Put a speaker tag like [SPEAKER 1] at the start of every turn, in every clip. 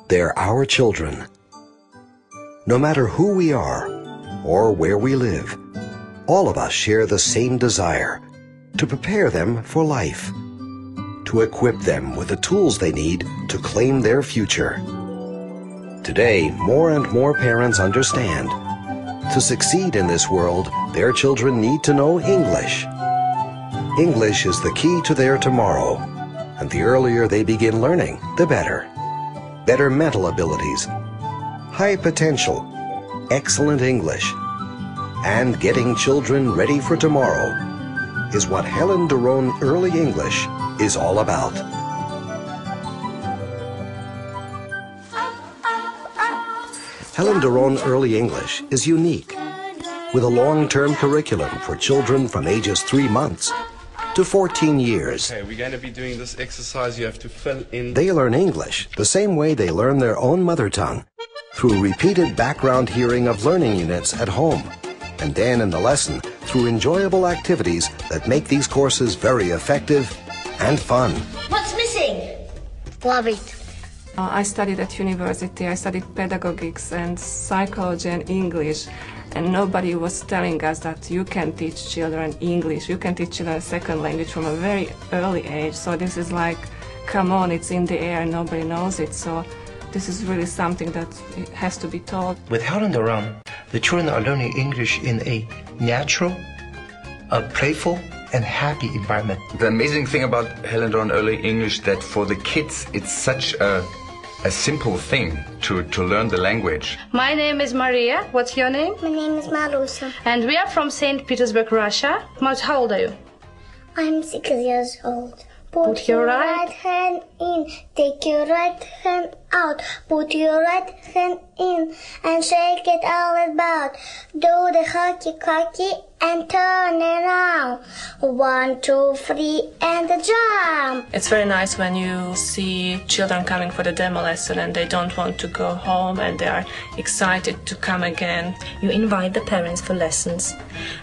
[SPEAKER 1] They're our children. No matter who we are or where we live, all of us share the same desire to prepare them for life, to equip them with the tools they need to claim their future. Today, more and more parents understand to succeed in this world, their children need to know English. English is the key to their tomorrow, and the earlier they begin learning, the better. Better mental abilities, high potential, excellent English, and getting children ready for tomorrow is what Helen Doron Early English is all about. Helen Doron Early English is unique, with a long-term curriculum for children from ages 3 months to 14 years.
[SPEAKER 2] Okay, we're going to be doing this exercise. You have to fill in.
[SPEAKER 1] They learn English the same way they learn their own mother tongue, through repeated background hearing of learning units at home, and then in the lesson through enjoyable activities that make these courses very effective and fun.
[SPEAKER 3] What's missing? Love it.
[SPEAKER 4] I studied at university. I studied pedagogics and psychology and English. And nobody was telling us that you can teach children English, you can teach children a second language from a very early age. So this is like, come on, it's in the air, nobody knows it. So this is really something that has to be taught.
[SPEAKER 5] With Helen Doron, the children are learning English in a natural, playful, and happy environment.
[SPEAKER 6] The amazing thing about Helen Doron Early English that for the kids it's such a simple thing to learn the language.
[SPEAKER 7] My name is Maria. What's your name?
[SPEAKER 3] My name is Marusa.
[SPEAKER 7] And we are from St. Petersburg, Russia. How old are you?
[SPEAKER 3] I'm 6 years old.
[SPEAKER 7] Put your right
[SPEAKER 3] hand in, take your right hand out. Put your right hand in and shake it all about. Do the hockey and turn around. 1, 2, 3 and jump.
[SPEAKER 4] It's very nice when you see children coming for the demo lesson and they don't want to go home and they are excited to come again.
[SPEAKER 8] You invite the parents for lessons,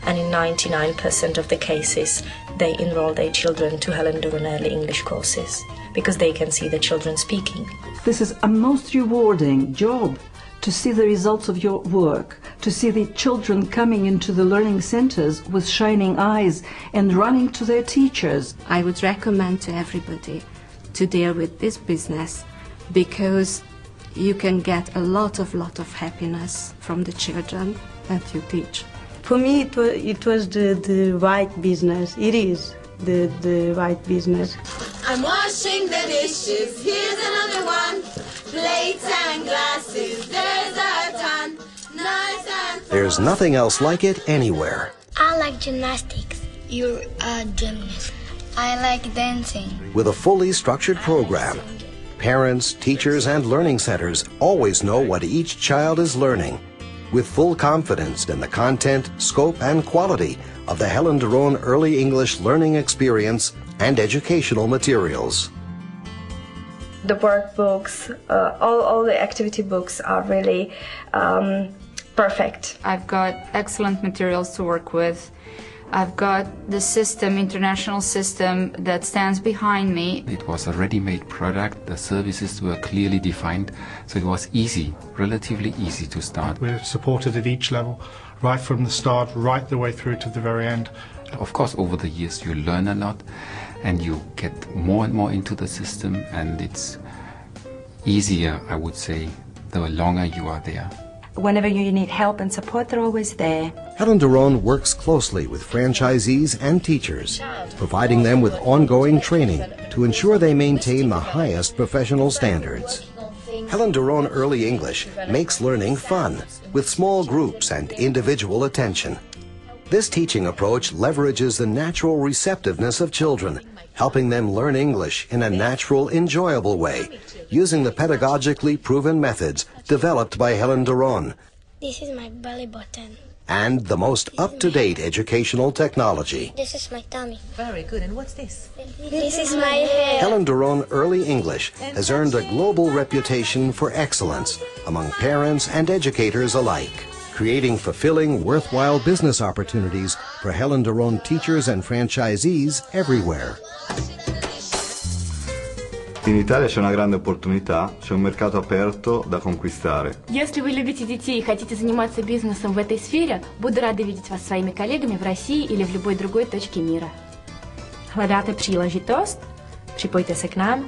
[SPEAKER 8] and in 99% of the cases they enroll their children to Helen Doron Early English courses because they can see the children speaking.
[SPEAKER 9] This is a most rewarding job, to see the results of your work, to see the children coming into the learning centers with shining eyes and running to their teachers.
[SPEAKER 10] I would recommend to everybody to deal with this business because you can get a lot of happiness from the children that you teach.
[SPEAKER 11] For me, it was the right business. It is the right business.
[SPEAKER 12] I'm washing the dishes. Here's another one. Plates and glasses. There's a ton. Nice and
[SPEAKER 1] There's nothing else like it anywhere.
[SPEAKER 3] I like gymnastics. You're a gymnast. I like dancing.
[SPEAKER 1] With a fully structured program, parents, teachers, and learning centers always know what each child is learning, with full confidence in the content, scope, and quality of the Helen Doron Early English learning experience and educational materials.
[SPEAKER 7] The workbooks, all the activity books are really perfect.
[SPEAKER 13] I've got excellent materials to work with. I've got the system, international system, that stands behind me.
[SPEAKER 14] It was a ready-made product. The services were clearly defined, so it was easy, relatively easy to start.
[SPEAKER 15] We're supported at each level, right from the start, right the way through to the very end.
[SPEAKER 14] Of course, over the years you learn a lot and you get more and more into the system, and it's easier, I would say, the longer you are there.
[SPEAKER 16] Whenever you need help and support, they're always there.
[SPEAKER 1] Helen Doron works closely with franchisees and teachers, providing them with ongoing training to ensure they maintain the highest professional standards. Helen Doron Early English makes learning fun, with small groups and individual attention. This teaching approach leverages the natural receptiveness of children, helping them learn English in a natural, enjoyable way, using the pedagogically proven methods developed by Helen Doron.
[SPEAKER 3] This is my belly button.
[SPEAKER 1] And the most up-to-date educational technology.
[SPEAKER 3] This is my tummy.
[SPEAKER 16] Very good. And what's this?
[SPEAKER 3] This is my hair.
[SPEAKER 1] Helen Doron Early English has earned a global reputation for excellence among parents and educators alike, creating fulfilling, worthwhile business opportunities for Helen Doron teachers and franchisees everywhere.
[SPEAKER 17] In Italia c'è una grande opportunità, c'è un mercato aperto da conquistare.
[SPEAKER 18] Если вы любите детей и хотите заниматься бизнесом в этой сфере, буду рада видеть вас своими коллегами в России или в любой другой точке мира.
[SPEAKER 8] Hledáte příležitost? Připojte se k nám.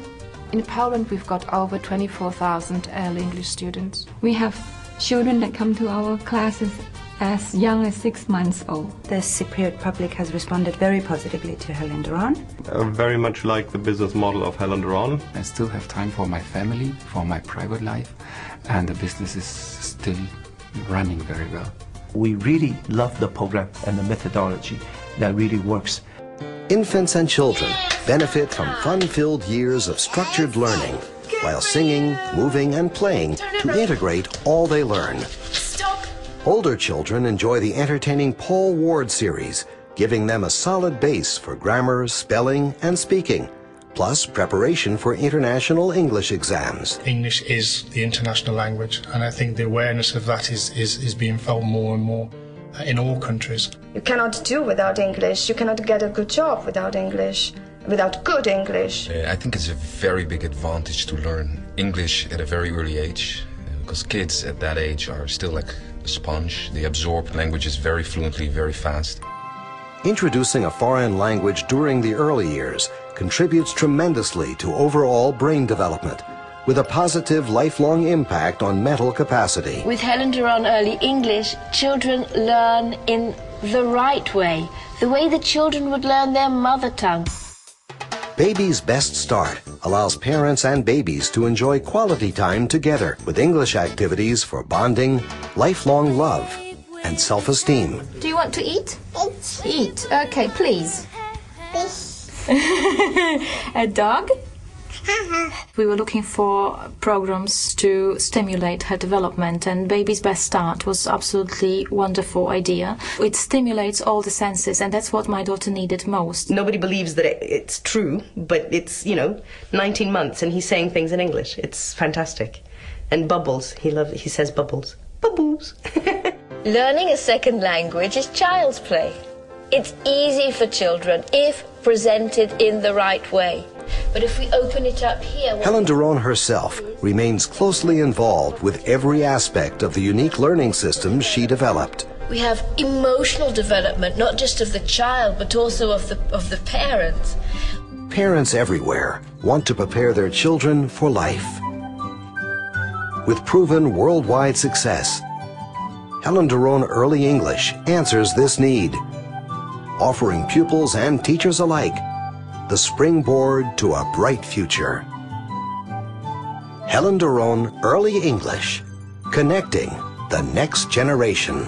[SPEAKER 4] In Poland, we've got over 24,000 early English students.
[SPEAKER 19] We have children that come to our classes as young as 6 months old.
[SPEAKER 16] The Cypriot public has responded very positively to Helen Doron.
[SPEAKER 20] Very much like the business model of Helen Doron.
[SPEAKER 14] I still have time for my family, for my private life, and the business is still running very well.
[SPEAKER 5] We really love the program and the methodology that really works.
[SPEAKER 1] Infants and children benefit from fun-filled years of structured learning while singing, moving, and playing to integrate all they learn. Older children enjoy the entertaining Paul Ward series, giving them a solid base for grammar, spelling, and speaking, plus preparation for international English exams.
[SPEAKER 15] English is the international language, and I think the awareness of that is being felt more and more in all countries.
[SPEAKER 21] You cannot do without English. You cannot get a good job without English, without good English.
[SPEAKER 22] I think it's a very big advantage to learn English at a very early age, because kids at that age are still like a sponge. They absorb languages very fluently, very fast.
[SPEAKER 1] Introducing a foreign language during the early years contributes tremendously to overall brain development, with a positive lifelong impact on mental capacity.
[SPEAKER 23] With Helen Doron Early English, children learn in the right way, the way the children would learn their mother tongue.
[SPEAKER 1] Baby's Best Start allows parents and babies to enjoy quality time together with English activities for bonding, lifelong love, and self-esteem.
[SPEAKER 13] Do you want to eat? Eat. Okay, please.
[SPEAKER 8] A dog? We were looking for programs to stimulate her development, and Baby's Best Start was absolutely wonderful idea. It stimulates all the senses, and that's what my daughter needed most.
[SPEAKER 24] Nobody believes that it's true, but it's, 19 months and he's saying things in English. It's fantastic. And bubbles, he says bubbles. Bubbles.
[SPEAKER 23] Learning a second language is child's play. It's easy for children if presented in the right way. But if we open it up here...
[SPEAKER 1] Helen Doron herself remains closely involved with every aspect of the unique learning system she developed.
[SPEAKER 23] We have emotional development, not just of the child, but also of the parents.
[SPEAKER 1] Parents everywhere want to prepare their children for life. With proven worldwide success, Helen Doron Early English answers this need, offering pupils and teachers alike the springboard to a bright future. Helen Doron Early English, connecting the next generation.